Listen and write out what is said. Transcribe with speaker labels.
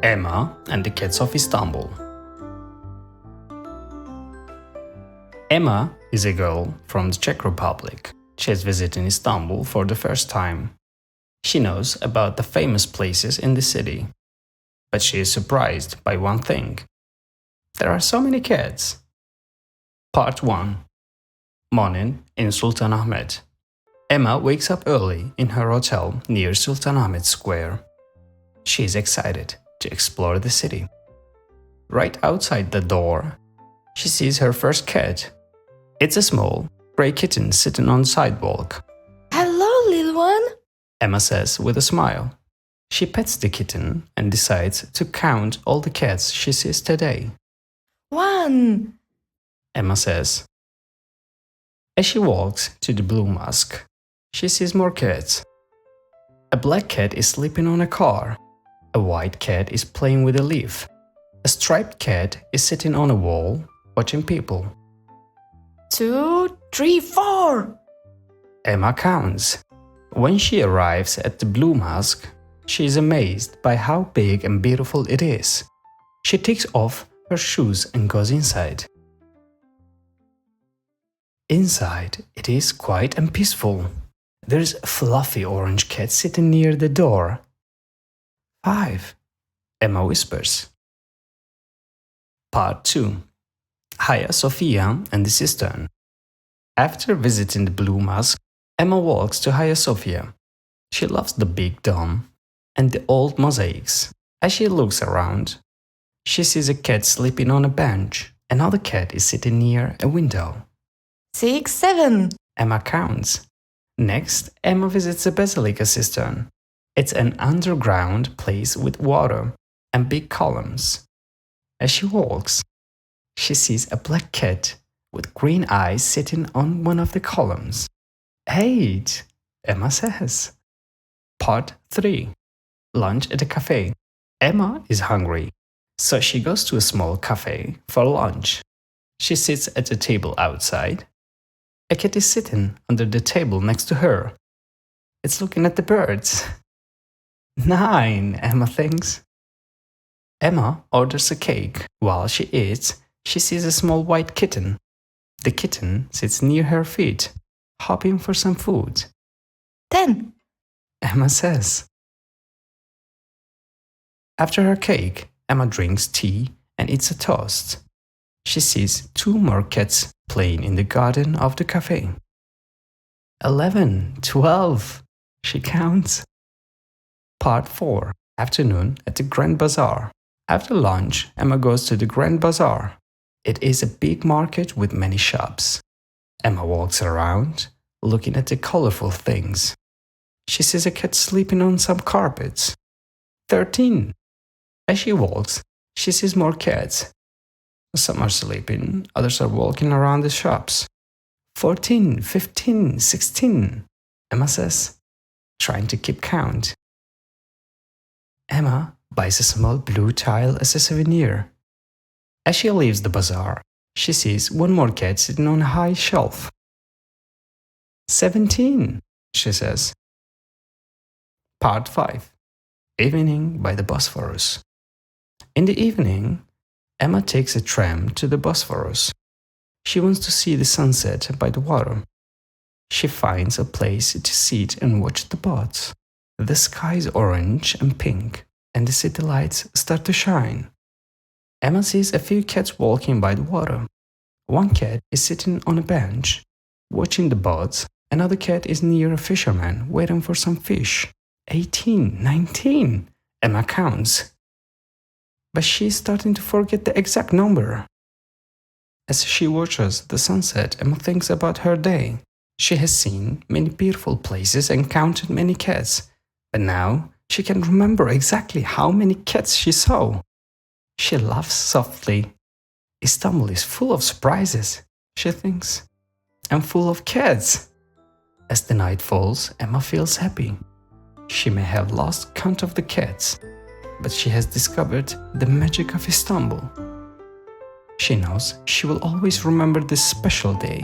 Speaker 1: Emma and the Cats of Istanbul. Emma is a girl from the Czech Republic. She is visiting Istanbul for the first time. She knows about the famous places in the city. But she is surprised by one thing. There are so many cats. Part 1. Morning in Sultanahmet. Emma wakes up early in her hotel near Sultanahmet Square. She is excited to explore the city. Right outside the door, she sees her first cat. It's a small, gray kitten sitting on the sidewalk.
Speaker 2: Hello, little one.
Speaker 1: Emma says with a smile. She pets the kitten and decides to count all the cats she sees today.
Speaker 2: 1.
Speaker 1: Emma says. As she walks to the blue mosque, she sees more cats. A black cat is sleeping on a car. A white cat is playing with a leaf. A striped cat is sitting on a wall, watching people.
Speaker 2: 2, 3, 4.
Speaker 1: Emma counts. When she arrives at the blue mosque, she is amazed by how big and beautiful it is. She takes off her shoes and goes inside. Inside, it is quiet and peaceful. There is a fluffy orange cat sitting near the door. 5. Emma whispers. Part 2. Hagia Sophia and the Cistern. After visiting the Blue Mosque, Emma walks to Hagia Sophia. She loves the big dome and the old mosaics. As she looks around, she sees a cat sleeping on a bench. Another cat is sitting near a window.
Speaker 2: 6, 7.
Speaker 1: Emma counts. Next, Emma visits the Basilica Cistern. It's an underground place with water and big columns. As she walks, she sees a black cat with green eyes sitting on one of the columns. 8, Emma says. Part 3. Lunch at a cafe. Emma is hungry, so she goes to a small cafe for lunch. She sits at a table outside. A cat is sitting under the table next to her. It's looking at the birds. 9, Emma thinks. Emma orders a cake. While she eats, she sees a small white kitten. The kitten sits near her feet, hoping for some food.
Speaker 2: 10.
Speaker 1: Emma says. After her cake, Emma drinks tea and eats a toast. She sees 2 more cats playing in the garden of the cafe. 11, 12, she counts. Part 4. Afternoon at the Grand Bazaar. After lunch, Emma goes to the Grand Bazaar. It is a big market with many shops. Emma walks around, looking at the colorful things. She sees a cat sleeping on some carpets. 13. As she walks, she sees more cats. Some are sleeping, others are walking around the shops. 14, 15, 16, Emma says, trying to keep count. Emma buys a small blue tile as a souvenir. As she leaves the bazaar, she sees 1 more cat sitting on a high shelf. 17, she says. Part 5. Evening by the Bosphorus. In the evening, Emma takes a tram to the Bosphorus. She wants to see the sunset by the water. She finds a place to sit and watch the boats. The sky is orange and pink, and the city lights start to shine. Emma sees a few cats walking by the water. 1 cat is sitting on a bench, watching the boats. Another cat is near a fisherman, waiting for some fish. 18, 19, Emma counts. But she's starting to forget the exact number. As she watches the sunset, Emma thinks about her day. She has seen many beautiful places and counted many cats, but now she can remember exactly how many cats she saw. She laughs softly. Istanbul is full of surprises, she thinks, and full of cats. As the night falls, Emma feels happy. She may have lost count of the cats, but she has discovered the magic of Istanbul. She knows she will always remember this special day